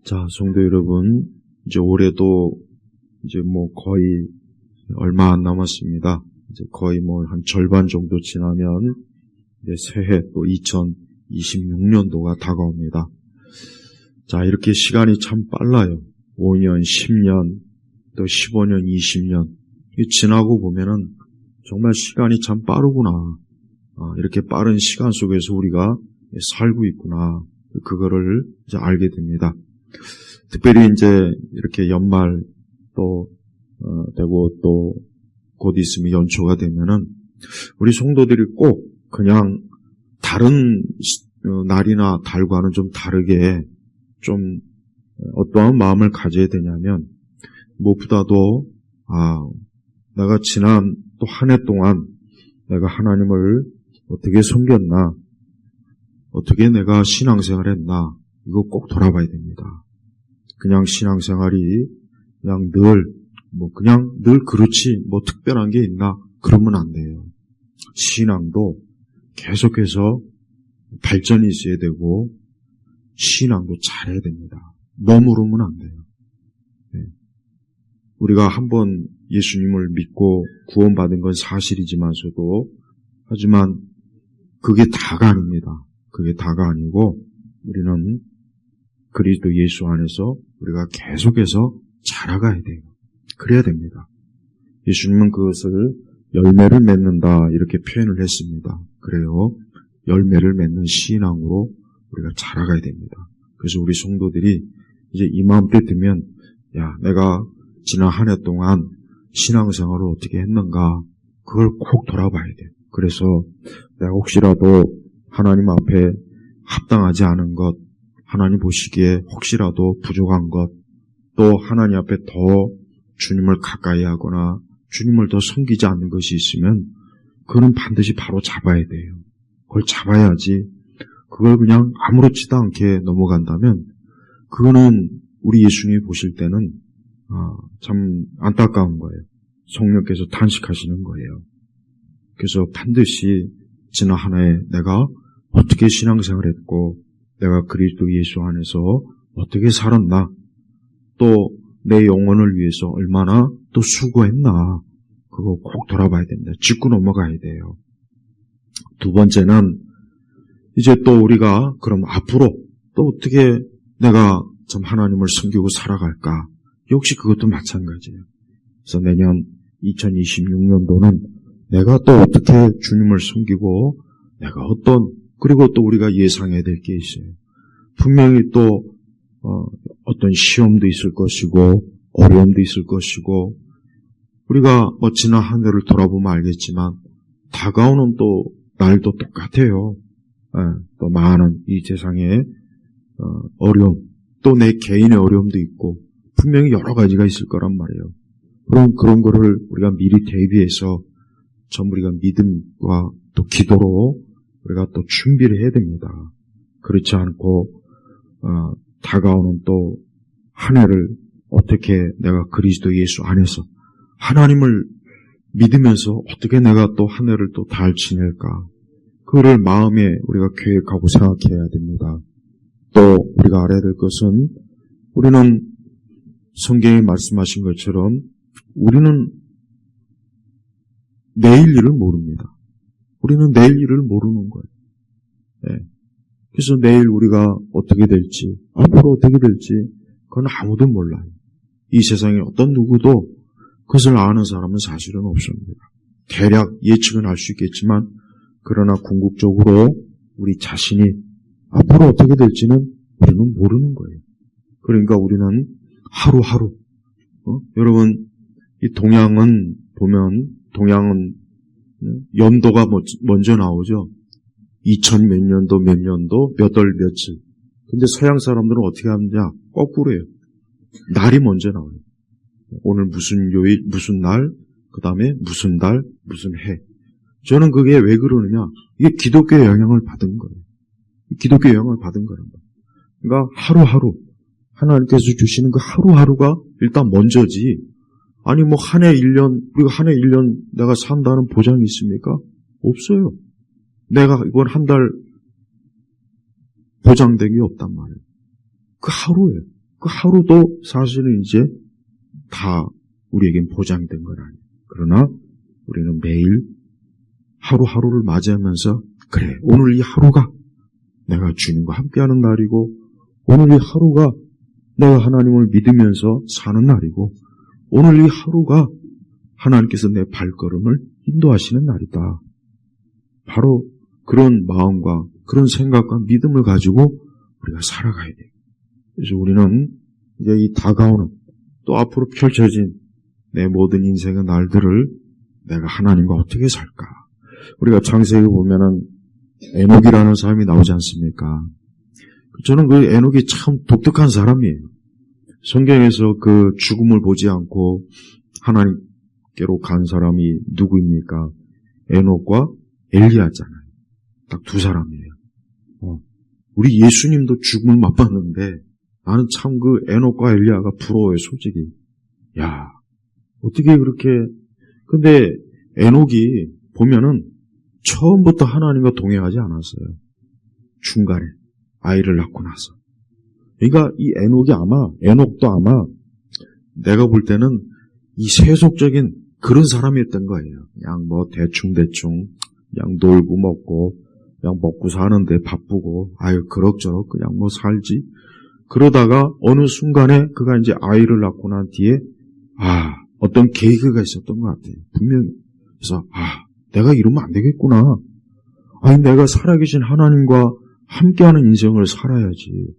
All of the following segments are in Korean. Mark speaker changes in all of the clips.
Speaker 1: 자, 성도 여러분, 이제 올해도 이제 거의 얼마 안 남았습니다. 이제 거의 한 절반 정도 지나면 이제 새해 또 2026년도가 다가옵니다. 자, 이렇게 시간이 참 빨라요. 5년, 10년, 또 15년, 20년. 지나고 보면은 정말 시간이 참 빠르구나. 이렇게 빠른 시간 속에서 우리가 살고 있구나. 그거를 이제 알게 됩니다. 특별히 이제 이렇게 연말 또 되고 또 곧 있으면 연초가 되면은 우리 성도들이 꼭 그냥 다른 날이나 달과는 좀 다르게 좀 어떠한 마음을 가져야 되냐면, 무엇보다도 내가 지난 또 한 해 동안 내가 하나님을 어떻게 섬겼나, 어떻게 내가 신앙생활 했나, 이거 꼭 돌아봐야 됩니다. 그냥 신앙생활이 그냥 늘 그렇지 특별한 게 있나, 그러면 안 돼요. 신앙도 계속해서 발전이 있어야 되고 신앙도 잘해야 됩니다. 머무르면 안 돼요. 우리가 한번 예수님을 믿고 구원받은 건 사실이지만서도, 하지만 그게 다가 아닙니다. 그게 다가 아니고 우리는 그리스도 예수 안에서 우리가 계속해서 자라가야 돼요. 그래야 됩니다. 예수님은 그것을 열매를 맺는다 이렇게 표현을 했습니다. 그래요. 열매를 맺는 신앙으로 우리가 자라가야 됩니다. 그래서 우리 성도들이 이제 이맘때 되면 내가 지난 한 해 동안 신앙생활을 어떻게 했는가, 그걸 꼭 돌아봐야 돼요. 그래서 내가 혹시라도 하나님 앞에 합당하지 않은 것, 하나님 보시기에 혹시라도 부족한 것, 또 하나님 앞에 더 주님을 가까이 하거나 주님을 더 섬기지 않는 것이 있으면 그거는 반드시 바로 잡아야 돼요. 그걸 잡아야지, 그걸 그냥 아무렇지도 않게 넘어간다면 그거는 우리 예수님이 보실 때는 참 안타까운 거예요. 성령께서 탄식하시는 거예요. 그래서 반드시 지난 한 해 내가 어떻게 신앙생활했고 내가 그리스도 예수 안에서 어떻게 살았나, 또 내 영혼을 위해서 얼마나 또 수고했나, 그거 꼭 돌아봐야 됩니다. 짚고 넘어가야 돼요. 두 번째는 이제 또 우리가 그럼 앞으로 또 어떻게 내가 참 하나님을 섬기고 살아갈까, 역시 그것도 마찬가지예요. 그래서 내년 2026년도는 내가 또 어떻게 주님을 섬기고 내가 그리고 또 우리가 예상해야 될 게 있어요. 분명히 또 어떤 시험도 있을 것이고 어려움도 있을 것이고, 우리가 지난 한 해를 돌아보면 알겠지만 다가오는 또 날도 똑같아요. 또 많은 이 세상에 어려움, 또 내 개인의 어려움도 있고 분명히 여러 가지가 있을 거란 말이에요. 그런 거를 우리가 미리 대비해서 전부 우리가 믿음과 또 기도로 우리가 또 준비를 해야 됩니다. 그렇지 않고 다가오는 또 한 해를 어떻게 내가 그리스도 예수 안에서 하나님을 믿으면서 어떻게 내가 또 한 해를 또 잘 지낼까, 그거를 마음에 우리가 계획하고 생각해야 됩니다. 또 우리가 알아야 될 것은, 우리는 성경에 말씀하신 것처럼 우리는 내일 일을 모릅니다. 우리는 내일 일을 모르는 거예요. 그래서 내일 우리가 어떻게 될지, 앞으로 어떻게 될지 그건 아무도 몰라요. 이 세상에 어떤 누구도 그것을 아는 사람은 사실은 없습니다. 대략 예측은 할 수 있겠지만, 그러나 궁극적으로 우리 자신이 앞으로 어떻게 될지는 우리는 모르는 거예요. 그러니까 우리는 하루하루, 여러분, 이 동양은 연도가 먼저 나오죠. 2000 몇 년도 몇 년도 몇 월 며칠. 근데 서양 사람들은 어떻게 하느냐, 거꾸로예요. 날이 먼저 나와요. 오늘 무슨 요일, 무슨 날, 그 다음에 무슨 달, 무슨 해. 저는 그게 왜 그러느냐, 이게 기독교의 영향을 받은 거예요. 기독교의 영향을 받은 거란 말이에요. 그러니까 하루하루 하나님께서 주시는 그 하루하루가 일단 먼저지, 아니 한 해 1년, 우리가 한 해 1년 내가 산다는 보장이 있습니까? 없어요. 내가 이번 한 달 보장되기 없단 말이에요. 그 하루예요. 그 하루도 사실은 이제 다 우리에겐 보장된 건 아니에요. 그러나 우리는 매일 하루하루를 맞이하면서 그래, 오늘 이 하루가 내가 주님과 함께하는 날이고 오늘 이 하루가 내가 하나님을 믿으면서 사는 날이고 오늘 이 하루가 하나님께서 내 발걸음을 인도하시는 날이다. 바로 그런 마음과 그런 생각과 믿음을 가지고 우리가 살아가야 돼요. 그래서 우리는 이제 이 다가오는 또 앞으로 펼쳐진 내 모든 인생의 날들을 내가 하나님과 어떻게 살까? 우리가 창세기 보면은 에녹이라는 사람이 나오지 않습니까? 저는 그 에녹이 참 독특한 사람이에요. 성경에서 그 죽음을 보지 않고 하나님께로 간 사람이 누구입니까? 에녹과 엘리야잖아요. 딱 두 사람이에요. 우리 예수님도 죽음을 맛봤는데 나는 참 그 에녹과 엘리야가 부러워요, 솔직히. 야, 어떻게 그렇게. 근데 에녹이 보면은 처음부터 하나님과 동행하지 않았어요. 중간에 아이를 낳고 나서. 그러니까 이 에녹도 아마 내가 볼 때는 이 세속적인 그런 사람이었던 거예요. 그냥 뭐 대충 그냥 놀고 먹고 그냥 먹고 사는데 바쁘고 아유 그럭저럭 그냥 뭐 살지. 그러다가 어느 순간에 그가 이제 아이를 낳고 난 뒤에 어떤 계기가 있었던 것 같아요. 분명히. 그래서 내가 이러면 안 되겠구나. 내가 살아계신 하나님과 함께하는 인생을 살아야지.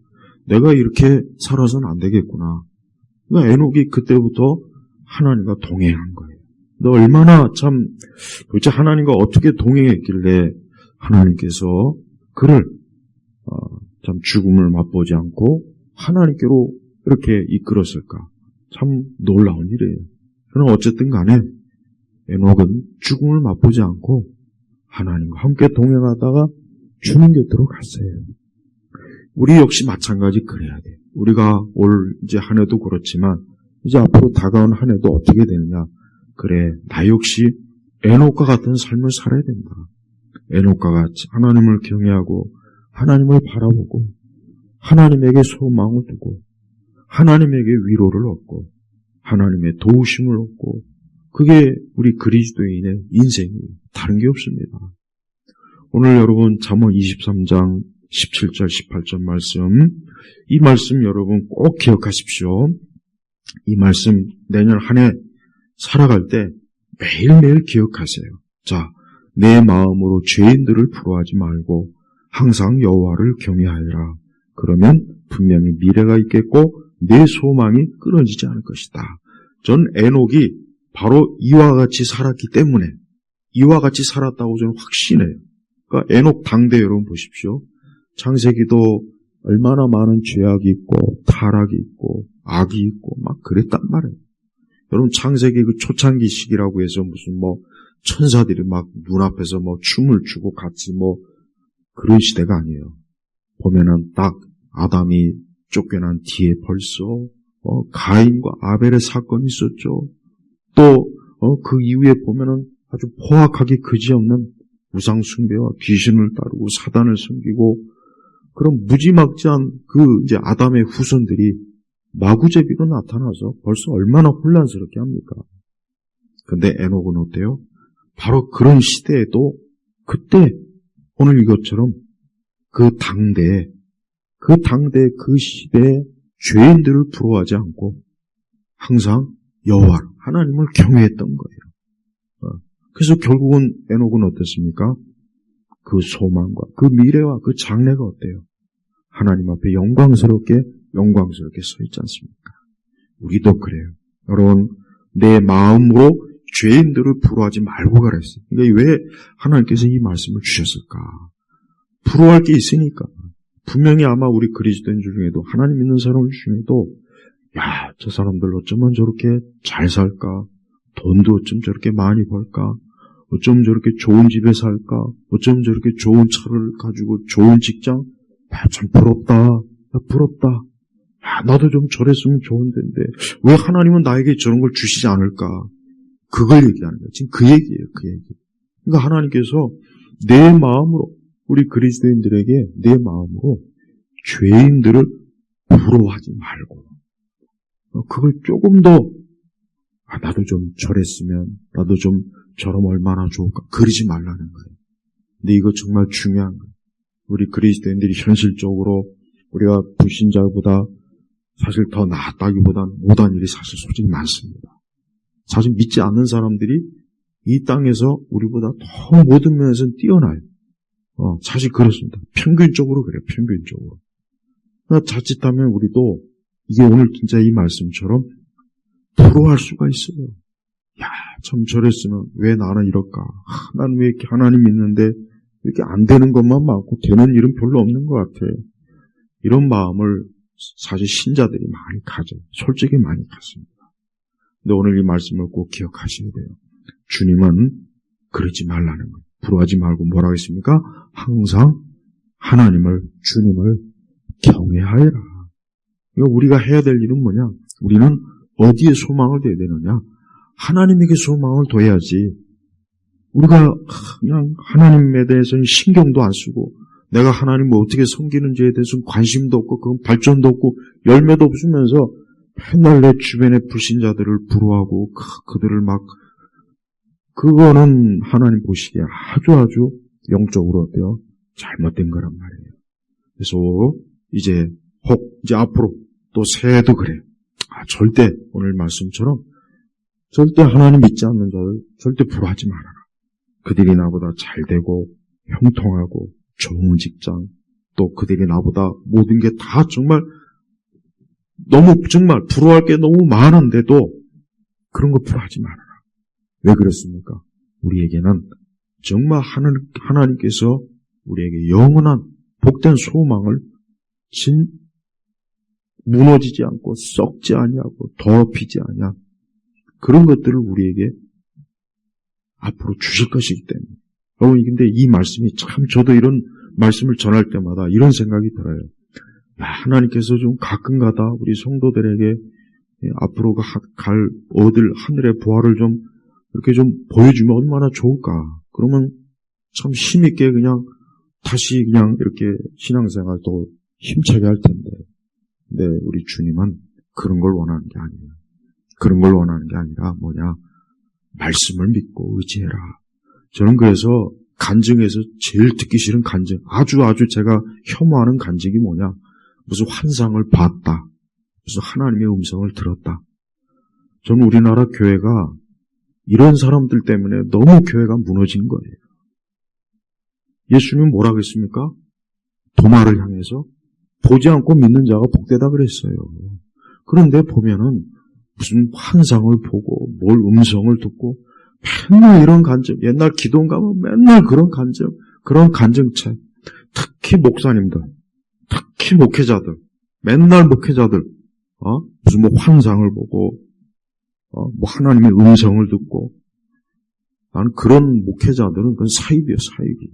Speaker 1: 내가 이렇게 살아서는 안 되겠구나. 그러니까 에녹이 그때부터 하나님과 동행한 거예요. 너 얼마나 참 도대체 하나님과 어떻게 동행했길래 하나님께서 그를 참 죽음을 맛보지 않고 하나님께로 이렇게 이끌었을까? 참 놀라운 일이에요. 그러나 어쨌든 간에 에녹은 죽음을 맛보지 않고 하나님과 함께 동행하다가 주님 곁으로 갔어요. 우리 역시 마찬가지 그래야 돼요. 우리가 올 이제 한 해도 그렇지만 이제 앞으로 다가온 한 해도 어떻게 되느냐? 그래, 나 역시 에녹과 같은 삶을 살아야 된다. 에녹과 같이 하나님을 경외하고 하나님을 바라보고 하나님에게 소망을 두고 하나님에게 위로를 얻고 하나님의 도우심을 얻고 그게 우리 그리스도인의 인생이에요. 다른 게 없습니다. 오늘 여러분 잠언 23장 17절 18절 말씀, 이 말씀 여러분 꼭 기억하십시오. 이 말씀 내년 한 해 살아갈 때 매일매일 기억하세요. 자, 내 마음으로 죄인들을 부러워하지 말고 항상 여호와를 경외하여라. 그러면 분명히 미래가 있겠고 내 소망이 끊어지지 않을 것이다. 전 에녹이 바로 이와 같이 살았기 때문에 이와 같이 살았다고 저는 확신해요. 그러니까 에녹 당대 여러분 보십시오. 창세기도 얼마나 많은 죄악이 있고 타락이 있고 악이 있고 막 그랬단 말이에요. 여러분 창세기 그 초창기 시기라고 해서 무슨 뭐 천사들이 막 눈앞에서 뭐 춤을 추고 같이 뭐 그런 시대가 아니에요. 보면은 딱 아담이 쫓겨난 뒤에 벌써 가인과 아벨의 사건이 있었죠. 또 그 이후에 보면은 아주 포악하기 그지없는 우상 숭배와 귀신을 따르고 사단을 섬기고 그런 무지막지한 그 이제 아담의 후손들이 마구제비로 나타나서 벌써 얼마나 혼란스럽게 합니까? 근데 에녹은 어때요? 바로 그런 시대에도 그때 오늘 이것처럼 그 당대에 그 시대에 죄인들을 부러워하지 않고 항상 여호와 하나님을 경외했던 거예요. 그래서 결국은 에녹은 어땠습니까? 그 소망과 그 미래와 그 장래가 어때요? 하나님 앞에 영광스럽게 서 있지 않습니까? 우리도 그래요. 여러분, 내 마음으로 죄인들을 부러워하지 말고 가랬어요. 그러니까 왜 하나님께서 이 말씀을 주셨을까? 부러워할 게 있으니까. 분명히 아마 우리 그리스도인 중에도 하나님 믿는 사람 중에도 저 사람들 어쩌면 저렇게 잘 살까? 돈도 어쩜 저렇게 많이 벌까? 어쩜 저렇게 좋은 집에 살까? 어쩜 저렇게 좋은 차를 가지고 좋은 직장? 참 부럽다. 부럽다. 나도 좀 저랬으면 좋은데 왜 하나님은 나에게 저런 걸 주시지 않을까? 그걸 얘기하는 거예요. 지금 그 얘기예요. 그 얘기. 그러니까 하나님께서 내 마음으로 우리 그리스도인들에게 내 마음으로 죄인들을 부러워하지 말고, 그걸 조금 더, 나도 좀 저랬으면, 나도 좀 저럼 얼마나 좋을까, 그러지 말라는 거예요. 근데 이거 정말 중요한 거예요. 우리 그리스도인들이 현실적으로 우리가 불신자보다 사실 더 낫다기보다는 못한 일이 사실 솔직히 많습니다. 사실 믿지 않는 사람들이 이 땅에서 우리보다 더 모든 면에서 뛰어나요. 사실 그렇습니다. 평균적으로 그래요. 평균적으로. 자칫하면 우리도 이게 오늘 진짜 이 말씀처럼 부러워할 수가 있어요. 야, 참 저랬으면 왜 나는 이럴까? 나는 왜 이렇게 하나님 믿는데 이렇게 안 되는 것만 많고 되는 일은 별로 없는 것 같아. 이런 마음을 사실 신자들이 많이 가져요. 솔직히 많이 갖습니다. 근데 오늘 이 말씀을 꼭 기억하셔야 돼요. 주님은 그러지 말라는 거예요. 부러워하지 말고 뭐라고 했습니까? 항상 하나님을, 주님을 경외하여라. 이거 우리가 해야 될 일은 뭐냐? 우리는 어디에 소망을 둬야 되느냐? 하나님에게 소망을 둬야지. 우리가 그냥 하나님에 대해서는 신경도 안 쓰고 내가 하나님을 어떻게 섬기는지에 대해서는 관심도 없고 그건 발전도 없고 열매도 없으면서 맨날 내 주변의 불신자들을 부러워하고 그들을 막 그거는 하나님 보시기에 아주 영적으로 어때요? 잘못된 거란 말이에요. 그래서 이제 앞으로 또 새해도 그래요. 절대 오늘 말씀처럼 절대 하나님 믿지 않는 자들 절대 부러워하지 말아라. 그들이 나보다 잘되고 형통하고 좋은 직장, 또 그들이 나보다 모든 게 다 정말 부러워할 게 너무 많은데도 그런 거 부러워하지 말아라. 왜 그렇습니까? 우리에게는 정말 하나님께서 우리에게 영원한 복된 소망을 무너지지 않고 썩지 아니하고 더럽히지 아니한 그런 것들을 우리에게 앞으로 주실 것이기 때문에. 여러분, 근데 이 말씀이 참 저도 이런 말씀을 전할 때마다 이런 생각이 들어요. 하나님께서 좀 가끔가다 우리 성도들에게 앞으로 얻을 하늘의 보화를 좀 이렇게 좀 보여주면 얼마나 좋을까. 그러면 참 힘있게 그냥 다시 그냥 이렇게 신앙생활도 힘차게 할 텐데. 근데 우리 주님은 그런 걸 원하는 게 아니에요. 그런 걸 원하는 게 아니라 뭐냐? 말씀을 믿고 의지해라. 저는 그래서 간증에서 제일 듣기 싫은 간증, 아주 제가 혐오하는 간증이 뭐냐? 무슨 환상을 봤다. 무슨 하나님의 음성을 들었다. 저는 우리나라 교회가 이런 사람들 때문에 너무 교회가 무너진 거예요. 예수님은 뭐라고 했습니까? 도마를 향해서 보지 않고 믿는 자가 복되다 그랬어요. 그런데 보면은 무슨 환상을 보고 뭘 음성을 듣고 맨날 이런 간증, 옛날 기도원 가면 맨날 그런 간증, 그런 간증책, 특히 목사님들, 특히 목회자들, 맨날 목회자들, 무슨 뭐 환상을 보고, 뭐 하나님의 음성을 듣고, 나는 그런 목회자들은 그건 사입이에요, 사입이.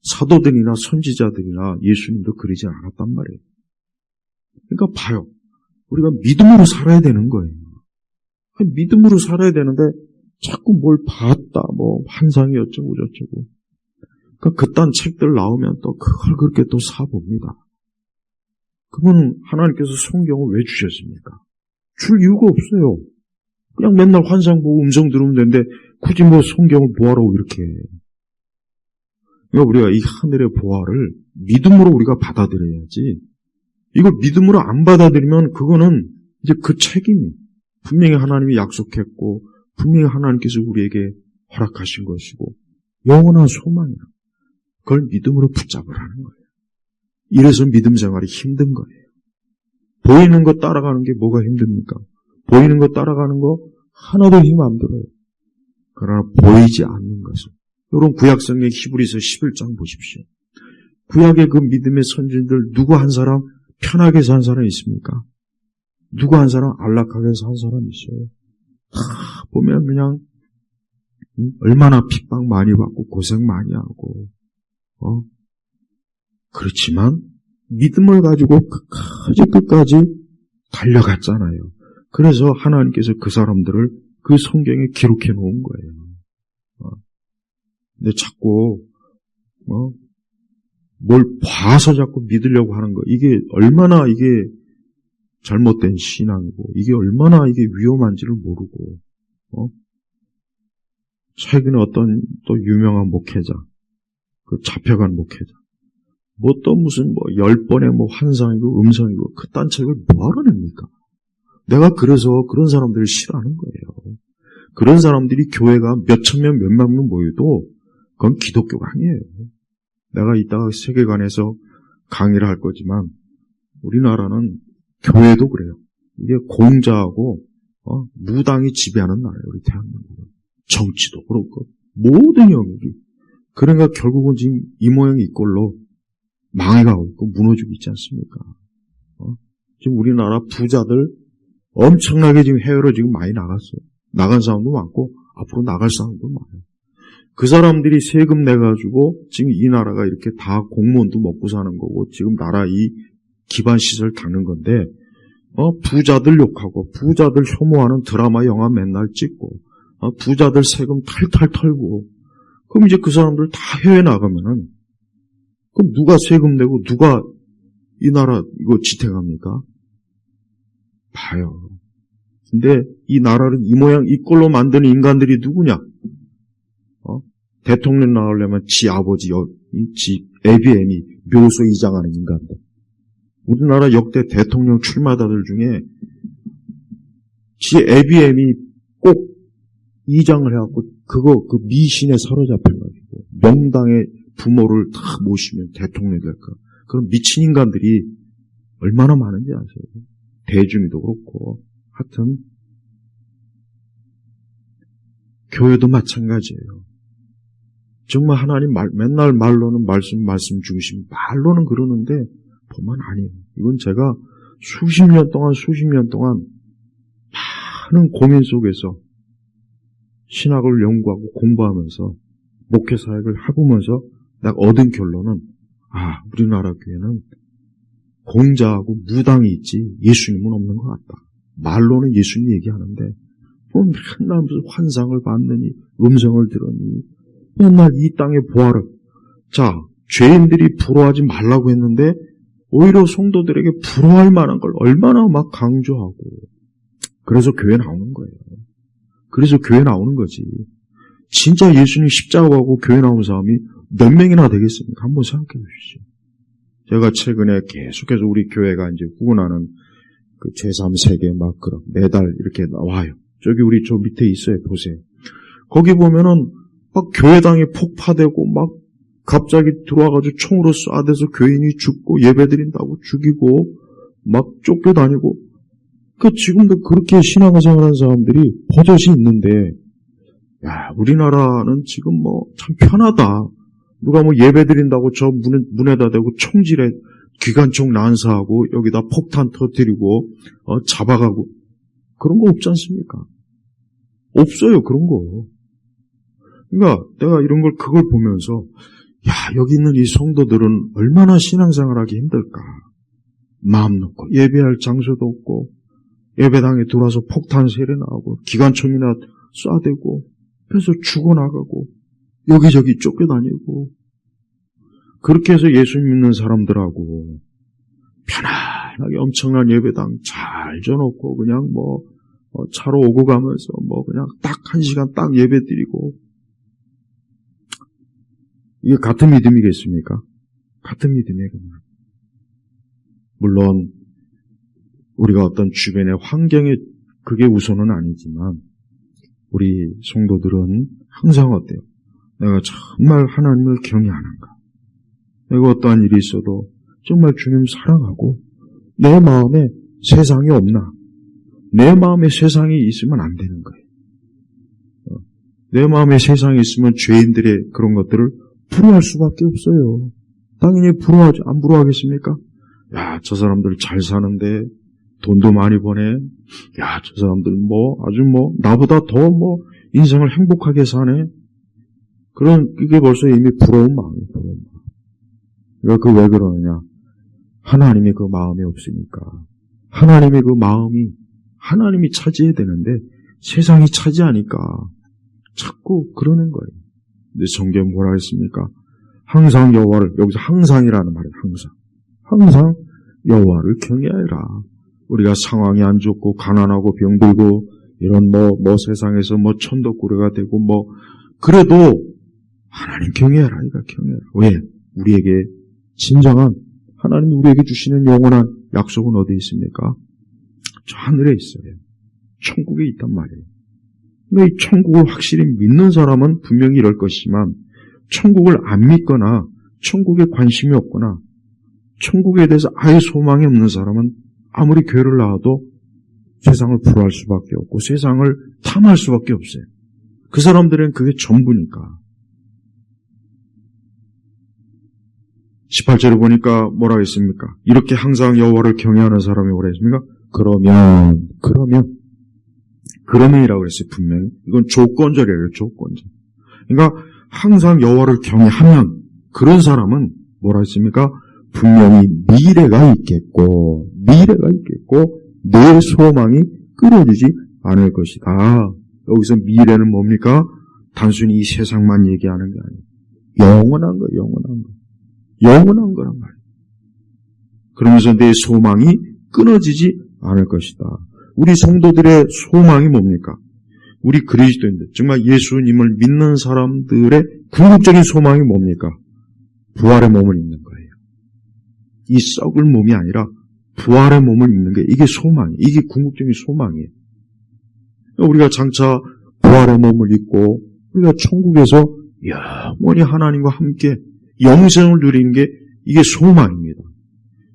Speaker 1: 사도들이나 선지자들이나 예수님도 그러지 않았단 말이에요. 그러니까 봐요. 우리가 믿음으로 살아야 되는 거예요. 믿음으로 살아야 되는데 자꾸 뭘 봤다, 뭐 환상이 어쩌고 저쩌고. 그러니까 그딴 책들 나오면 또 그걸 그렇게 또 사봅니다. 그러면 하나님께서 성경을 왜 주셨습니까? 줄 이유가 없어요. 그냥 맨날 환상 보고 음성 들으면 되는데 굳이 뭐 성경을 뭐하라고 이렇게 해. 그러니까 우리가 이 하늘의 보화를 믿음으로 우리가 받아들여야지. 이걸 믿음으로 안 받아들이면 그거는 이제 그 책임이 분명히 하나님이 약속했고 분명히 하나님께서 우리에게 허락하신 것이고 영원한 소망이야. 그걸 믿음으로 붙잡으라는 거예요. 이래서 믿음 생활이 힘든 거예요. 보이는 거 따라가는 게 뭐가 힘듭니까? 보이는 거 따라가는 거 하나도 힘 안 들어요. 그러나 보이지 않는 것은 여러분 구약성경 히브리서 11장 보십시오. 구약의 그 믿음의 선진들 누구 한 사람 편하게 산 사람이 있습니까? 누구 한 사람 안락하게 산 사람이 있어요. 보면 그냥 얼마나 핍박 많이 받고 고생 많이 하고 그렇지만 믿음을 가지고 끝까지 달려갔잖아요. 그래서 하나님께서 그 사람들을 그 성경에 기록해 놓은 거예요. 근데 자꾸 뭘 봐서 자꾸 믿으려고 하는 거. 이게 얼마나 이게 잘못된 신앙이고, 이게 얼마나 이게 위험한지를 모르고, 최근에 어떤 또 유명한 목회자, 그 잡혀간 목회자, 뭐 또 무슨 10번의 환상이고 음성이고, 그딴 책을 뭐하러 냅니까? 내가 그래서 그런 사람들을 싫어하는 거예요. 그런 사람들이 교회가 몇천 명, 몇만 명 모여도 그건 기독교가 아니에요. 내가 이따가 세계관에서 강의를 할 거지만 우리나라는 교회도 그래요. 이게 공자하고 무당이 지배하는 나라예요. 우리 대한민국은. 정치도 그렇고 모든 영역이. 그러니까 결국은 지금 이 모양 이 꼴로 망해가고 무너지고 있지 않습니까? 지금 우리나라 부자들 엄청나게 지금 해외로 지금 많이 나갔어요. 나간 사람도 많고 앞으로 나갈 사람도 많아요. 그 사람들이 세금 내가지고 지금 이 나라가 이렇게 다 공무원도 먹고 사는 거고 지금 나라 이 기반 시설 닦는 건데 부자들 욕하고 부자들 혐오하는 드라마 영화 맨날 찍고 부자들 세금 탈탈 털고 그럼 이제 그 사람들 다 해외 나가면은 그럼 누가 세금 내고 누가 이 나라 이거 지탱합니까? 봐요. 근데 이 나라를 이 모양 이 꼴로 만드는 인간들이 누구냐? 대통령 나오려면 지 아버지, 지 ABM이 묘소 이장하는 인간들. 우리나라 역대 대통령 출마자들 중에 지 ABM이 꼭 이장을 해갖고 그 미신에 사로잡혀가지고 명당의 부모를 다 모시면 대통령이 될까? 그런 미친 인간들이 얼마나 많은지 아세요? 대중이도 그렇고 하여튼 교회도 마찬가지예요. 정말 하나님 맨날 말로는 말씀 주시면 말로는 그러는데 보면 아니에요. 이건 제가 수십 년 동안 많은 고민 속에서 신학을 연구하고 공부하면서 목회 사역을 해보면서 내가 얻은 결론은 우리나라 교회는 공자하고 무당이 있지 예수님은 없는 것 같다. 말로는 예수님 얘기하는데 맨날 무슨 환상을 봤느니 음성을 들으니 맨날 이 땅의 보화를 죄인들이 부러워하지 말라고 했는데 오히려 성도들에게 부러워할 만한 걸 얼마나 막 강조하고 그래서 교회 나오는 거예요. 그래서 교회 나오는 거지. 진짜 예수님 십자가하고 교회 나온 사람이 몇 명이나 되겠습니까? 한번 생각해 보십시오. 제가 최근에 계속해서 우리 교회가 이제 후원하는 그 제3세계 막 그런 매달 이렇게 나와요. 저기 우리 저 밑에 있어요. 보세요. 거기 보면은 막 교회당이 폭파되고 막 갑자기 들어와가지고 총으로 쏴대서 교인이 죽고 예배드린다고 죽이고 막 쫓겨다니고 지금도 그렇게 신앙생활하는 사람들이 버젓이 있는데 우리나라는 지금 참 편하다. 누가 예배드린다고 저 문에다 대고 총질해 기관총 난사하고 여기다 폭탄 터뜨리고 잡아가고 그런 거 없지 않습니까? 없어요. 그런 거. 그러니까 내가 그걸 보면서 여기 있는 이 성도들은 얼마나 신앙생활하기 힘들까. 마음 놓고 예배할 장소도 없고 예배당에 들어와서 폭탄 세례 나오고 기관총이나 쏴대고 그래서 죽어나가고 여기저기 쫓겨다니고 그렇게 해서 예수 믿는 사람들하고 편안하게 엄청난 예배당 잘 져놓고 그냥 차로 오고 가면서 그냥 딱 1시간 딱 예배 드리고 이게 같은 믿음이겠습니까? 같은 믿음이에요. 물론 우리가 어떤 주변의 환경에 그게 우선은 아니지만 우리 성도들은 항상 어때요? 내가 정말 하나님을 경외하는가? 내가 어떠한 일이 있어도 정말 주님 사랑하고 내 마음에 세상이 없나? 내 마음에 세상이 있으면 안 되는 거예요. 내 마음에 세상이 있으면 죄인들의 그런 것들을 부러워할 수밖에 없어요. 당연히 안 부러워하겠습니까? 저 사람들 잘 사는데 돈도 많이 버네. 저 사람들 아주 나보다 더 인생을 행복하게 사네. 그게 벌써 이미 부러운 마음이에요. 부러운 마음. 그러니까 왜 그러느냐? 하나님이 그 마음이 없으니까. 하나님의 그 마음이 하나님이 차지해야 되는데 세상이 차지하니까 자꾸 그러는 거예요. 근데 성경은 뭐라 했습니까? 항상 여호와를, 여기서 항상이라는 말이에요. 항상 여호와를 경외하라. 우리가 상황이 안 좋고 가난하고 병들고 이런 세상에서 천덕꾸러기가 되고 그래도 하나님 경외하라. 이거 경외하라. 왜? 우리에게 진정한 하나님이 우리에게 주시는 영원한 약속은 어디에 있습니까? 저 하늘에 있어요. 천국에 있단 말이에요. 근데 이 천국을 확실히 믿는 사람은 분명히 이럴 것이지만 천국을 안 믿거나 천국에 관심이 없거나 천국에 대해서 아예 소망이 없는 사람은 아무리 교회를 나와도 세상을 부러워할 수밖에 없고 세상을 탐할 수밖에 없어요. 그 사람들은 그게 전부니까. 18절을 보니까 뭐라고 했습니까? 이렇게 항상 여호와를 경외하는 사람이 뭐라 했습니까? 그러면이라고 그랬어요. 분명히. 이건 조건절이에요. 조건절. 그러니까 항상 여호와를 경외하면 그런 사람은 뭐라 했습니까? 분명히 미래가 있겠고 내 소망이 끊어지지 않을 것이다. 여기서 미래는 뭡니까? 단순히 이 세상만 얘기하는 게 아니에요. 영원한 거란 말이에요. 그러면서 내 소망이 끊어지지 않을 것이다. 우리 성도들의 소망이 뭡니까? 우리 그리스도인들, 정말 예수님을 믿는 사람들의 궁극적인 소망이 뭡니까? 부활의 몸을 입는 거예요. 이 썩을 몸이 아니라 부활의 몸을 입는 게 이게 소망이에요. 이게 궁극적인 소망이에요. 우리가 장차 부활의 몸을 입고 우리가 천국에서 영원히 하나님과 함께 영생을 누리는 게 이게 소망입니다.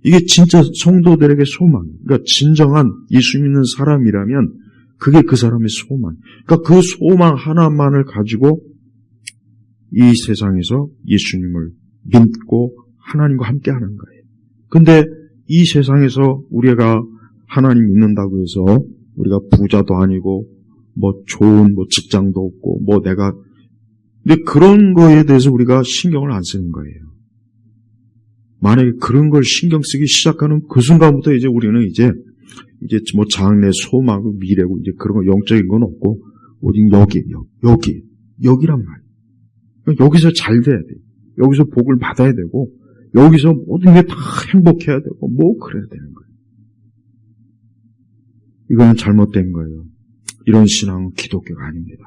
Speaker 1: 이게 진짜 성도들에게 소망이에요. 그러니까 진정한 예수 믿는 사람이라면 그게 그 사람의 소망. 그러니까 그 소망 하나만을 가지고 이 세상에서 예수님을 믿고 하나님과 함께 하는 거예요. 근데 이 세상에서 우리가 하나님 믿는다고 해서 우리가 부자도 아니고 좋은 직장도 없고 근데 그런 거에 대해서 우리가 신경을 안 쓰는 거예요. 만약에 그런 걸 신경 쓰기 시작하는 그 순간부터 이제 우리는 이제 장래, 소망, 미래고 이제 그런 거 영적인 건 없고 오직 여기란 말이에요. 여기서 잘 돼야 돼요. 여기서 복을 받아야 되고 여기서 모든 게 다 행복해야 되고 그래야 되는 거예요. 이거는 잘못된 거예요. 이런 신앙은 기독교가 아닙니다.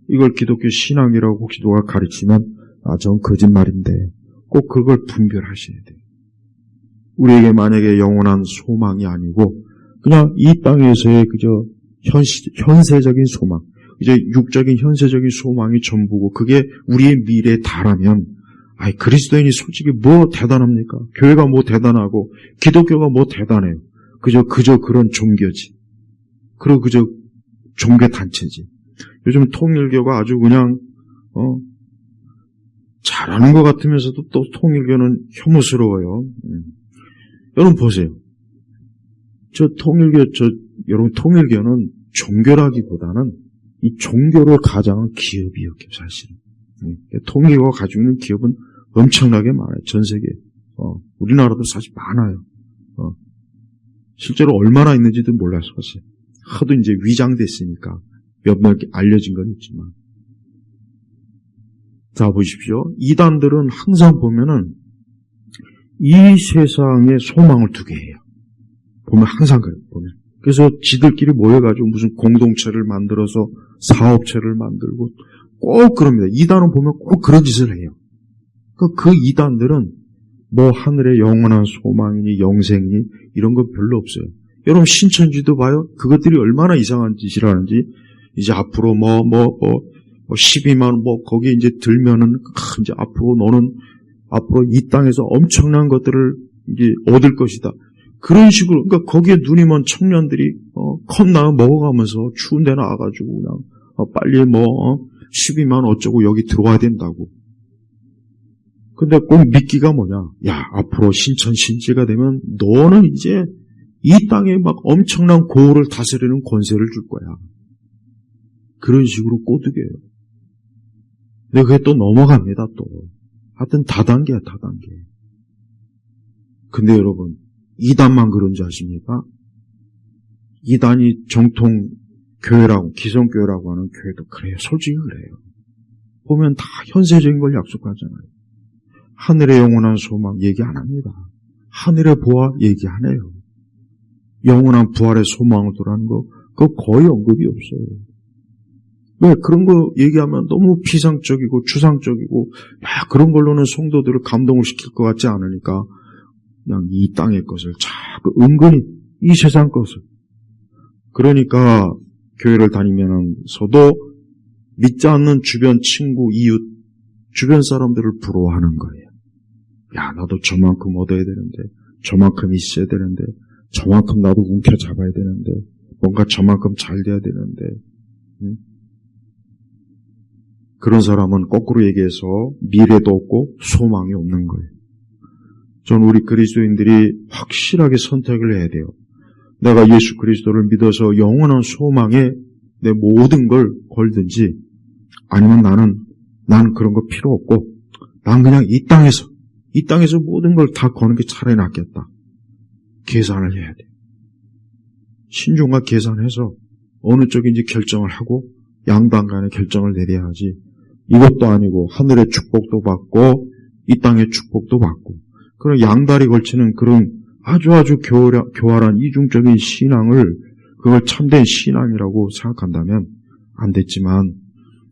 Speaker 1: 이걸 기독교 신앙이라고 혹시 누가 가르치면 전 거짓말인데 꼭 그걸 분별하셔야 돼요. 우리에게 만약에 영원한 소망이 아니고 그냥 이 땅에서의 그저 현세적인 소망, 이제 육적인 현세적인 소망이 전부고 그게 우리의 미래에 달하면 그리스도인이 솔직히 뭐 대단합니까? 교회가 뭐 대단하고 기독교가 뭐 대단해요? 그저 그런 종교지. 그리고 그저 종교 단체지. 요즘 통일교가 아주 그냥 잘하는 것 같으면서도 또 통일교는 혐오스러워요. 여러분 보세요. 여러분 통일교는 종교라기보다는 이 종교를 가장한 기업이에요, 사실은. 통일교가 가지고 있는 기업은 엄청나게 많아요, 전 세계에. 우리나라도 사실 많아요. 실제로 얼마나 있는지도 몰라서 봤어요. 하도 이제 위장됐으니까 몇몇 알려진 건 있지만. 자, 보십시오. 이단들은 항상 보면은 이 세상에 소망을 두게 해요. 보면 항상 그래요. 그래서 지들끼리 모여가지고 무슨 공동체를 만들어서 사업체를 만들고 꼭 그럽니다. 이단은 보면 꼭 그런 짓을 해요. 그 이단들은 하늘의 영원한 소망이니 영생이니 이런 거 별로 없어요. 여러분 신천지도 봐요. 그것들이 얼마나 이상한 짓을 하는지. 이제 앞으로 12만 거기에 이제 들면은 이제 너는 앞으로 이 땅에서 엄청난 것들을 이제 얻을 것이다. 그런 식으로, 그러니까 거기에 눈이 먼 청년들이 컵라면 먹어가면서 추운 데 나와가지고 그냥 빨리 12만 어쩌고 여기 들어와야 된다고. 근데 꼭 미끼가 뭐냐? 앞으로 신천 신지가 되면 너는 이제 이 땅에 엄청난 고을을 다스리는 권세를 줄 거야. 그런 식으로 꼬드겨요. 근데 그게 또 넘어갑니다, 또. 하여튼 다단계야, 다단계. 근데 여러분, 이단만 그런 줄 아십니까? 이단이 정통 교회라고, 기성교회라고 하는 교회도 그래요. 솔직히 그래요. 보면 다 현세적인 걸 약속하잖아요. 하늘의 영원한 소망 얘기 안 합니다. 하늘의 부활 얘기 안 해요. 영원한 부활의 소망을 두라는 거 그거 거의 언급이 없어요. 왜? 그런 거 얘기하면 너무 피상적이고 추상적이고 그런 걸로는 성도들을 감동을 시킬 것 같지 않으니까 그냥 이 땅의 것을 자꾸 은근히 이 세상 것을 그러니까 교회를 다니면서도 믿지 않는 주변 친구, 이웃, 주변 사람들을 부러워하는 거예요. 야, 나도 저만큼 얻어야 되는데, 저만큼 있어야 되는데, 저만큼 나도 움켜잡아야 되는데, 뭔가 저만큼 잘 돼야 되는데, 응? 그런 사람은 거꾸로 얘기해서 미래도 없고 소망이 없는 거예요. 전 우리 그리스도인들이 확실하게 선택을 해야 돼요. 내가 예수 그리스도를 믿어서 영원한 소망에 내 모든 걸 걸든지 아니면 나는 그런 거 필요 없고 난 그냥 이 땅에서 모든 걸 다 거는 게 차라리 낫겠다. 계산을 해야 돼요. 신중하게 계산해서 어느 쪽인지 결정을 하고 양당 간에 결정을 내려야지 이것도 아니고 하늘의 축복도 받고 이 땅의 축복도 받고 그런 양다리 걸치는 그런 아주 교활한 이중적인 신앙을 그걸 참된 신앙이라고 생각한다면 안 됐지만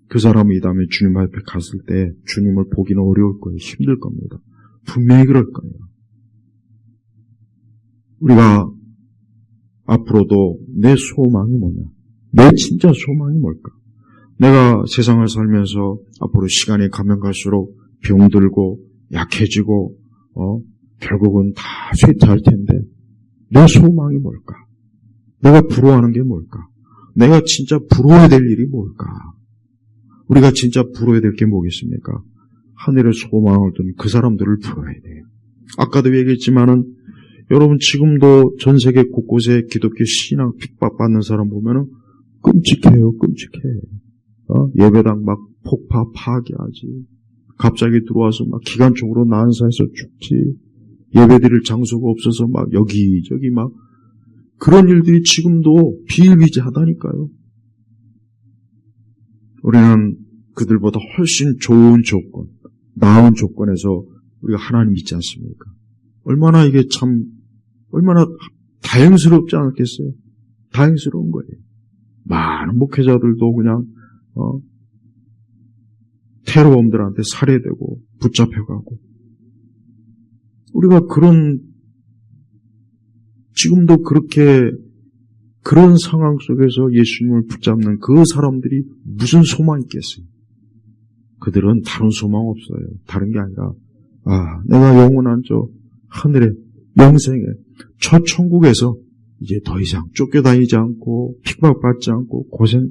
Speaker 1: 그 사람이 이 다음에 주님 앞에 갔을 때 주님을 보기는 어려울 거예요. 힘들 겁니다. 분명히 그럴 거예요. 우리가 앞으로도 내 소망이 뭐냐? 내 진짜 소망이 뭘까? 내가 세상을 살면서 앞으로 시간이 가면 갈수록 병들고 약해지고 결국은 다 쇠퇴할 텐데 내 소망이 뭘까? 내가 부러워하는 게 뭘까? 내가 진짜 부러워야 될 일이 뭘까? 우리가 진짜 부러워야 될 게 뭐겠습니까? 하늘의 소망을 둔 그 사람들을 부러워야 돼요. 아까도 얘기했지만은 여러분 지금도 전 세계 곳곳에 기독교 신앙 핍박받는 사람 보면은 끔찍해요. 끔찍해. 예배당 막 폭파 파괴하지. 갑자기 들어와서 막 기관총으로 난사해서 죽지. 예배드릴 장소가 없어서 막 여기저기 막 그런 일들이 지금도 비일비재하다니까요. 우리는 그들보다 훨씬 좋은 조건, 나은 조건에서 우리가 하나님 믿지 않습니까? 얼마나 이게 얼마나 다행스럽지 않겠어요? 다행스러운 거예요. 많은 목회자들도 그냥 테러범들한테 살해되고 붙잡혀가고 우리가 지금도 그런 상황 속에서 예수님을 붙잡는 그 사람들이 무슨 소망이 있겠어요? 그들은 다른 소망 없어요. 다른 게 아니라 내가 영원한 저 하늘의 영생에 첫 천국에서 이제 더 이상 쫓겨다니지 않고 핍박받지 않고 고생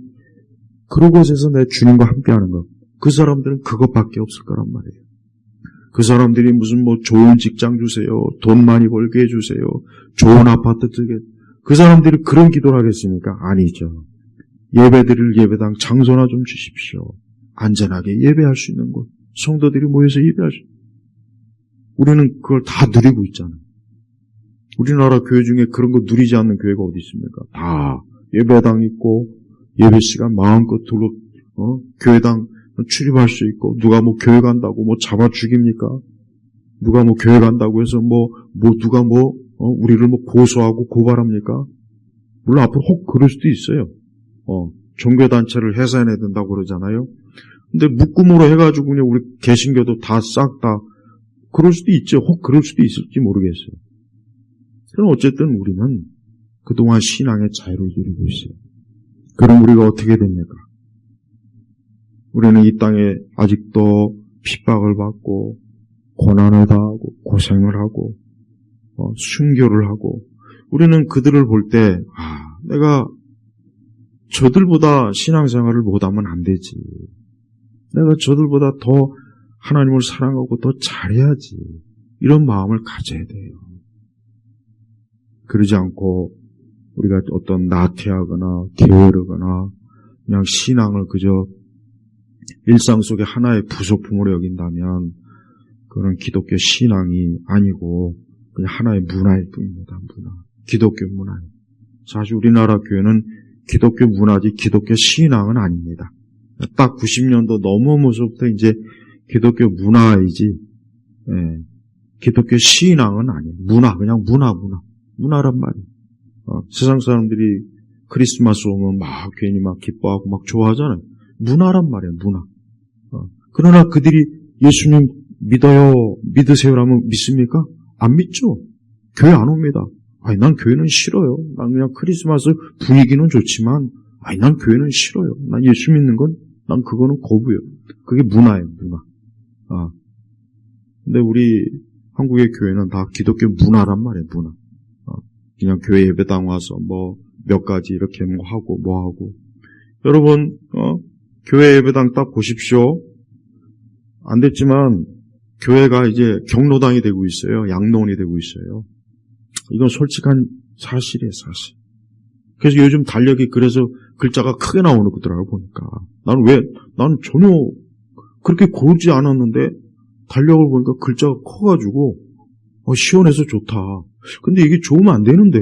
Speaker 1: 그런 곳에서 내 주님과 함께하는 것. 그 사람들은 그것밖에 없을 거란 말이에요. 그 사람들이 무슨 좋은 직장 주세요. 돈 많이 벌게 해주세요. 좋은 아파트 주게. 그 사람들이 그런 기도를 하겠습니까? 아니죠. 예배드릴 예배당 장소나 좀 주십시오. 안전하게 예배할 수 있는 곳. 성도들이 모여서 예배할 수 있는 곳. 우리는 그걸 다 누리고 있잖아요. 우리나라 교회 중에 그런 거 누리지 않는 교회가 어디 있습니까? 다 예배당 있고 예배 시간 마음껏 교회당 출입할 수 있고 누가 교회 간다고 잡아 죽입니까? 누가 교회 간다고 해서 누가 우리를 고소하고 고발합니까? 물론 앞으로 혹 그럴 수도 있어요. 종교단체를 해산해야 된다고 그러잖아요. 근데 묶음으로 해가지고 그냥 우리 개신교도 다 싹 다 그럴 수도 있죠. 혹 그럴 수도 있을지 모르겠어요. 그럼 어쨌든 우리는 그동안 신앙의 자유를 누리고 있어요. 그럼 우리가 어떻게 됩니까? 우리는 이 땅에 아직도 핍박을 받고 고난을 당하고 고생을 하고 순교를 하고 우리는 그들을 볼 때 내가 저들보다 신앙생활을 못하면 안 되지. 내가 저들보다 더 하나님을 사랑하고 더 잘해야지. 이런 마음을 가져야 돼요. 그러지 않고 우리가 어떤 나태하거나 게으르거나 그냥 신앙을 그저 일상 속의 하나의 부속품으로 여긴다면 그건 기독교 신앙이 아니고 그냥 하나의 문화일 뿐입니다. 문화. 기독교 문화예요. 사실 우리나라 교회는 기독교 문화지 기독교 신앙은 아닙니다. 딱 90년도 넘어오면서부터 이제 기독교 문화이지 예. 기독교 신앙은 아니에요. 문화, 그냥 문화란 말이에요. 세상 사람들이 크리스마스 오면 막 괜히 막 기뻐하고 막 좋아하잖아요. 문화란 말이에요, 문화. 그러나 그들이 예수님 믿으세요라면 믿습니까? 안 믿죠. 교회 안 옵니다. 아니, 난 교회는 싫어요. 난 그냥 크리스마스 분위기는 좋지만, 아니, 난 교회는 싫어요. 난 예수 믿는 건, 난 그거는 거부요. 그게 문화예요, 문화. 근데 우리 한국의 교회는 다 기독교 문화란 말이에요, 문화. 그냥 교회 예배당 와서 몇 가지 이렇게 하고. 여러분, 교회 예배당 딱 보십시오. 안 됐지만, 교회가 이제 경로당이 되고 있어요. 양로원이 되고 있어요. 이건 솔직한 사실이에요, 사실. 그래서 요즘 달력이 그래서 글자가 크게 나오는 거더라고, 보니까. 나는 전혀 그렇게 고르지 않았는데, 달력을 보니까 글자가 커가지고, 시원해서 좋다. 근데 이게 좋으면 안 되는데,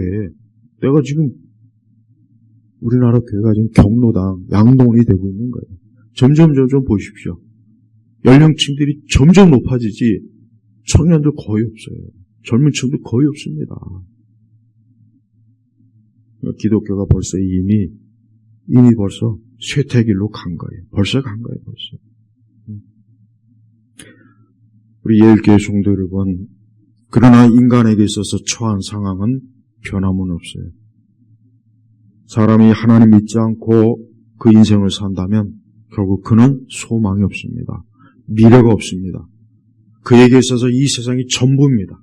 Speaker 1: 내가 지금, 우리나라 교회가 지금 경로당, 양로원이 되고 있는 거예요. 점점 보십시오. 연령층들이 점점 높아지지, 청년들 거의 없어요. 젊은 층도 거의 없습니다. 기독교가 벌써 이미 벌써 쇠퇴길로 간 거예요. 벌써. 우리 예일교회 성도 여러분, 그러나 인간에게 있어서 처한 상황은 변함은 없어요. 사람이 하나님 믿지 않고 그 인생을 산다면 결국 그는 소망이 없습니다. 미래가 없습니다. 그에게 있어서 이 세상이 전부입니다.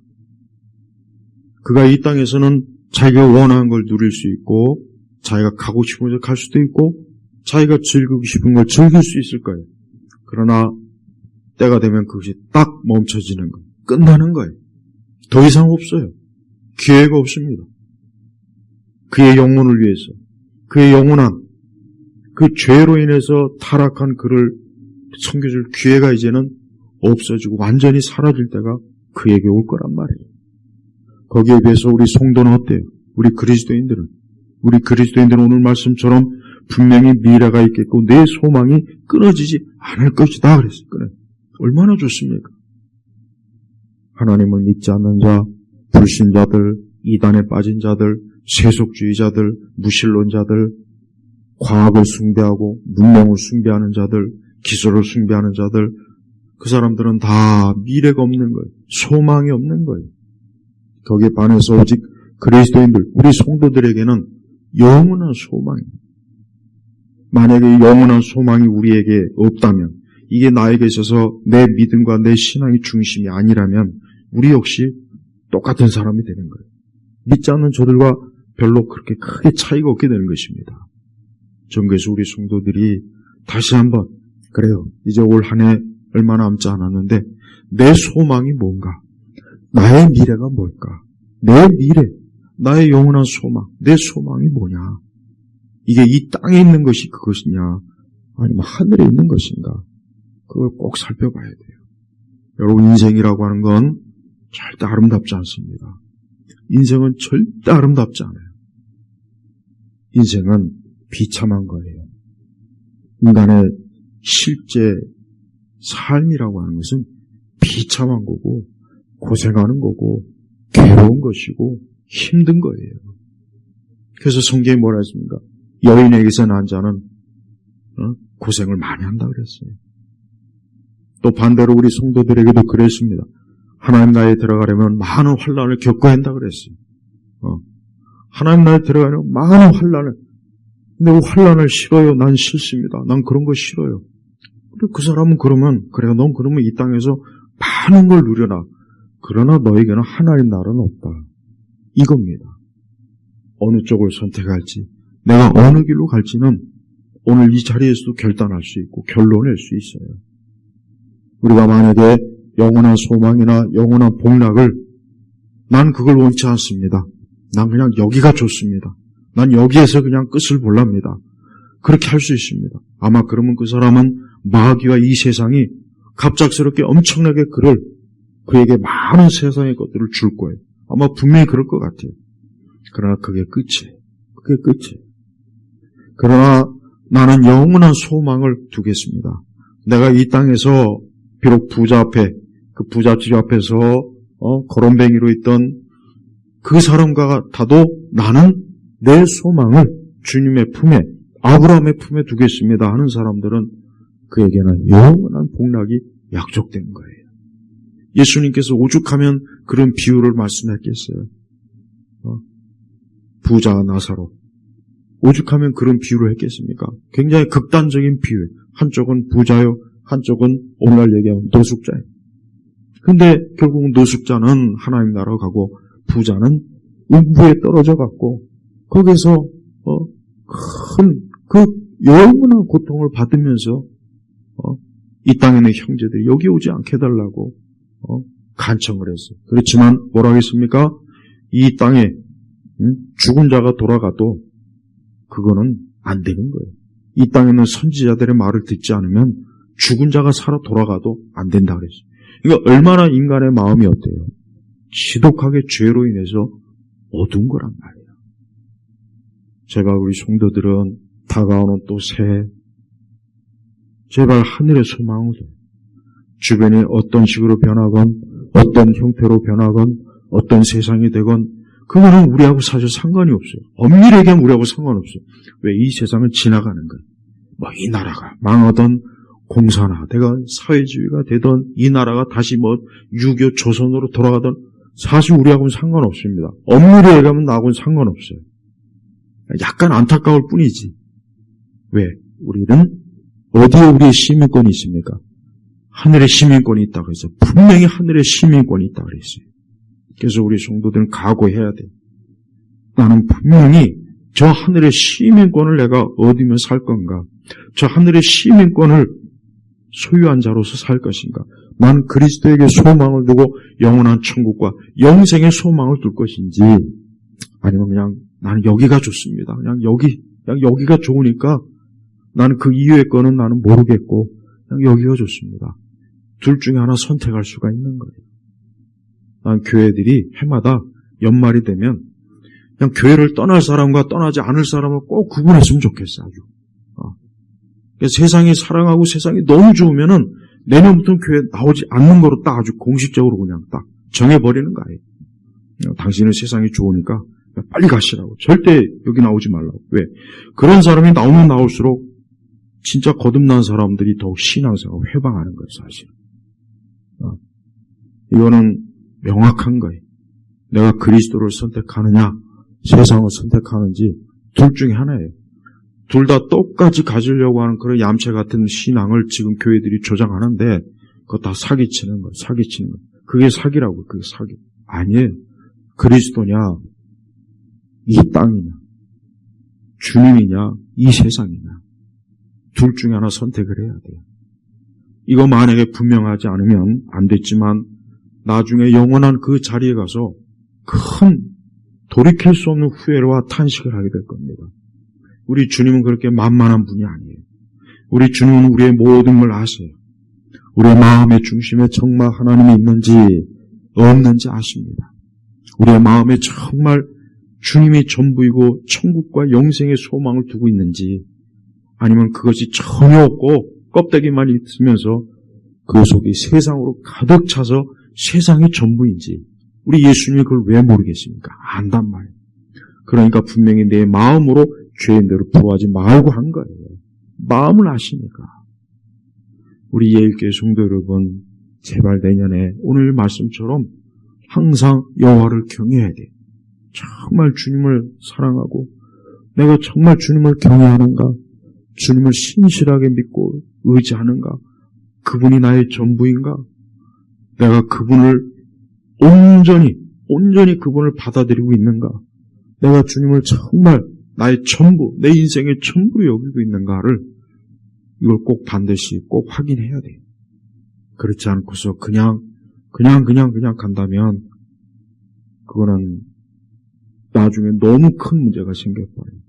Speaker 1: 그가 이 땅에서는 자기가 원하는 걸 누릴 수 있고, 자기가 가고 싶은 곳에 갈 수도 있고, 자기가 즐기고 싶은 걸 즐길 수 있을 거예요. 그러나 때가 되면 그것이 딱 멈춰지는 거예요. 끝나는 거예요. 더 이상 없어요. 기회가 없습니다. 그의 영혼을 위해서, 그의 영원한 그 죄로 인해서 타락한 그를 섬겨줄 기회가 이제는 없어지고 완전히 사라질 때가 그에게 올 거란 말이에요. 거기에 비해서 우리 성도는 어때요? 우리 그리스도인들은 오늘 말씀처럼 분명히 미래가 있겠고 내 소망이 끊어지지 않을 것이다 그랬어요. 그래. 얼마나 좋습니까? 하나님을 믿지 않는 자, 불신자들, 이단에 빠진 자들, 세속주의자들, 무신론자들, 과학을 숭배하고 문명을 숭배하는 자들, 기술을 숭배하는 자들, 그 사람들은 다 미래가 없는 거예요. 소망이 없는 거예요. 거기에 반해서 오직 그리스도인들, 우리 성도들에게는 영원한 소망입니다. 만약에 영원한 소망이 우리에게 없다면, 이게 나에게 있어서 내 믿음과 내 신앙의 중심이 아니라면 우리 역시 똑같은 사람이 되는 거예요. 믿지 않는 저들과 별로 그렇게 크게 차이가 없게 되는 것입니다. 전교에서 우리 성도들이 다시 한번 그래요. 이제 올 한 해 얼마 남지 않았는데 내 소망이 뭔가? 나의 미래가 뭘까? 내 미래, 나의 영원한 소망, 내 소망이 뭐냐? 이게 이 땅에 있는 것이 그것이냐? 아니면 하늘에 있는 것인가? 그걸 꼭 살펴봐야 돼요. 여러분, 인생이라고 하는 건 절대 아름답지 않습니다. 인생은 절대 아름답지 않아요. 인생은 비참한 거예요. 인간의 실제 삶이라고 하는 것은 비참한 거고 고생하는 거고 괴로운 것이고 힘든 거예요. 그래서 성경이 뭐라 했습니까? 여인에게서 난 자는 고생을 많이 한다 그랬어요. 또 반대로 우리 성도들에게도 그랬습니다. 하나님 나라에 들어가려면 많은 환난을 겪어야 한다 그랬어요. 하나님 나라에 들어가려면 많은 환난을. 근데 환난을 싫어요. 난 싫습니다. 난 그런 거 싫어요. 그리고 그 사람은 그러면 그래, 넌 그러면 이 땅에서 많은 걸 누려라. 그러나 너에게는 하나님 나라는 없다. 이겁니다. 어느 쪽을 선택할지, 내가 어느 길로 갈지는 오늘 이 자리에서도 결단할 수 있고 결론낼 수 있어요. 우리가 만약에 영원한 소망이나 영원한 복락을, 난 그걸 원치 않습니다. 난 그냥 여기가 좋습니다. 난 여기에서 그냥 끝을 볼랍니다. 그렇게 할 수 있습니다. 아마 그러면 그 사람은 마귀와 이 세상이 갑작스럽게 엄청나게 그에게 많은 세상의 것들을 줄 거예요. 아마 분명히 그럴 것 같아요. 그러나 그게 끝이에요. 그게 끝이에요. 그러나 나는 영원한 소망을 두겠습니다. 내가 이 땅에서 비록 부자 앞에 그 부잣집 앞에서 거론뱅이로 있던 그 사람과 같아도 나는 내 소망을 주님의 품에, 아브라함의 품에 두겠습니다 하는 사람들은 그에게는 영원한 복락이 약속된 거예요. 예수님께서 오죽하면 그런 비유를 말씀했겠어요. 부자와 나사로. 오죽하면 그런 비유를 했겠습니까? 굉장히 극단적인 비유. 한쪽은 부자요, 한쪽은 오늘날 얘기하면 노숙자예요. 근데 결국은 노숙자는 하나님 나라로 가고 부자는 음부에 떨어져 갔고 거기서 큰 그 영원한 고통을 받으면서 이 땅에 있는 형제들이 여기 오지 않게 해달라고 간청을 했어요. 그렇지만 뭐라고 했습니까? 이 땅에 죽은 자가 돌아가도 그거는 안 되는 거예요. 이 땅에는 선지자들의 말을 듣지 않으면 죽은 자가 살아 돌아가도 안 된다 그랬어요. 그러니까 얼마나 인간의 마음이 어때요? 지독하게 죄로 인해서 어두운 거란 말이에요. 제발 우리 성도들은 다가오는 또 새해 제발 하늘의 소망을 주변이 어떤 식으로 변하건 어떤 형태로 변하건 어떤 세상이 되건 그거는 우리하고 사실 상관이 없어요. 엄밀히 얘기하면 우리하고 상관없어요. 왜? 이 세상은 지나가는 거예요. 뭐 이 나라가 망하던 공산화 되건 사회주의가 되던 이 나라가 다시 뭐 유교 조선으로 돌아가던 사실 우리하고는 상관없습니다. 엄밀히 얘기하면 나하고는 상관없어요. 약간 안타까울 뿐이지. 왜? 우리는 어디에 우리의 시민권이 있습니까? 하늘의 시민권이 있다고 해서 분명히 하늘의 시민권이 있다고 그랬어요. 그래서 우리 성도들은 각오해야 돼. 나는 분명히 저 하늘의 시민권을 내가 얻으며 살 건가? 저 하늘의 시민권을 소유한 자로서 살 것인가? 난 그리스도에게 소망을 두고 영원한 천국과 영생의 소망을 둘 것인지 아니면 그냥 나는 여기가 좋습니다. 그냥 여기가 좋으니까 나는 그 이후의 거는 나는 모르겠고 그냥 여기가 좋습니다. 둘 중에 하나 선택할 수가 있는 거예요. 난 교회들이 해마다 연말이 되면 그냥 교회를 떠날 사람과 떠나지 않을 사람을 꼭 구분했으면 좋겠어. 아주. 그러니까 세상이 사랑하고 세상이 너무 좋으면은 내년부터는 교회 나오지 않는 거로 딱 아주 공식적으로 그냥 딱 정해버리는 거예요. 당신은 세상이 좋으니까 빨리 가시라고. 절대 여기 나오지 말라고. 왜? 그런 사람이 나오면 나올수록 진짜 거듭난 사람들이 더욱 신앙생활을 회방하는 거예요, 사실. 이거는 명확한 거예요. 내가 그리스도를 선택하느냐, 세상을 선택하는지 둘 중에 하나예요. 둘 다 똑같이 가지려고 하는 그런 얌체 같은 신앙을 지금 교회들이 조장하는데 그거 다 사기치는 거예요. 사기치는 거예요. 그게 사기라고. 그게 사기. 아니에요. 그리스도냐, 이 땅이냐, 주님이냐, 이 세상이냐. 둘 중에 하나 선택을 해야 돼요. 이거 만약에 분명하지 않으면 안 됐지만 나중에 영원한 그 자리에 가서 큰 돌이킬 수 없는 후회와 탄식을 하게 될 겁니다. 우리 주님은 그렇게 만만한 분이 아니에요. 우리 주님은 우리의 모든 걸 아세요. 우리의 마음의 중심에 정말 하나님이 있는지 없는지 아십니다. 우리의 마음에 정말 주님이 전부이고 천국과 영생의 소망을 두고 있는지 아니면 그것이 전혀 없고 껍데기만 있으면서 그 속이 세상으로 가득 차서 세상이 전부인지 우리 예수님이 그걸 왜 모르겠습니까? 안단 말이에요. 그러니까 분명히 내 마음으로 죄인대로 부하지 말고 한 거예요. 마음을 아시니까. 우리 예일교회 성도 여러분, 제발 내년에 오늘 말씀처럼 항상 여호와를 경외해야 돼요. 정말 주님을 사랑하고 내가 정말 주님을 경외하는가? 주님을 신실하게 믿고 의지하는가? 그분이 나의 전부인가? 내가 그분을 온전히 그분을 받아들이고 있는가? 내가 주님을 정말 나의 전부, 내 인생의 전부로 여기고 있는가를 이걸 꼭 반드시 꼭 확인해야 돼요. 그렇지 않고서 그냥 간다면 그거는 나중에 너무 큰 문제가 생겨버려요.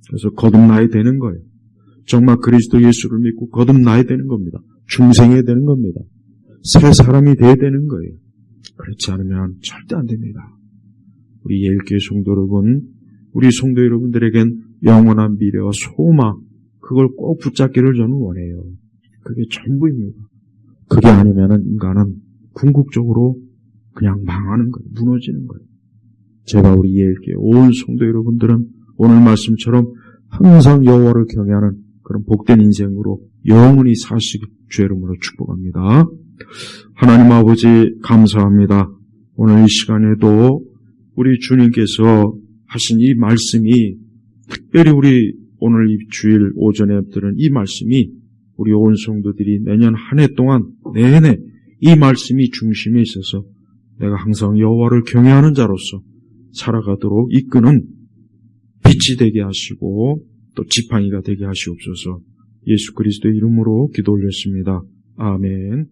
Speaker 1: 그래서 거듭나야 되는 거예요. 정말 그리스도 예수를 믿고 거듭나야 되는 겁니다. 중생해야 되는 겁니다. 새 사람이 돼야 되는 거예요. 그렇지 않으면 절대 안 됩니다. 우리 예일교회 성도 여러분, 우리 성도 여러분들에겐 영원한 미래와 소망, 그걸 꼭 붙잡기를 저는 원해요. 그게 전부입니다. 그게 아니면은 인간은 궁극적으로 그냥 망하는 거예요. 무너지는 거예요. 제가 우리 예일교회 온 성도 여러분들은 오늘 말씀처럼 항상 여호와를 경외하는 그런 복된 인생으로 영원히 사시길 주의 이름으로 축복합니다. 하나님 아버지 감사합니다. 오늘 이 시간에도 우리 주님께서 하신 이 말씀이 특별히 우리 오늘 이 주일 오전에 들은 이 말씀이 우리 온 성도들이 내년 한 해 동안 내내 이 말씀이 중심에 있어서 내가 항상 여호와를 경외하는 자로서 살아가도록 이끄는 빛이 되게 하시고 또 지팡이가 되게 하시옵소서. 예수 그리스도의 이름으로 기도 올렸습니다. 아멘.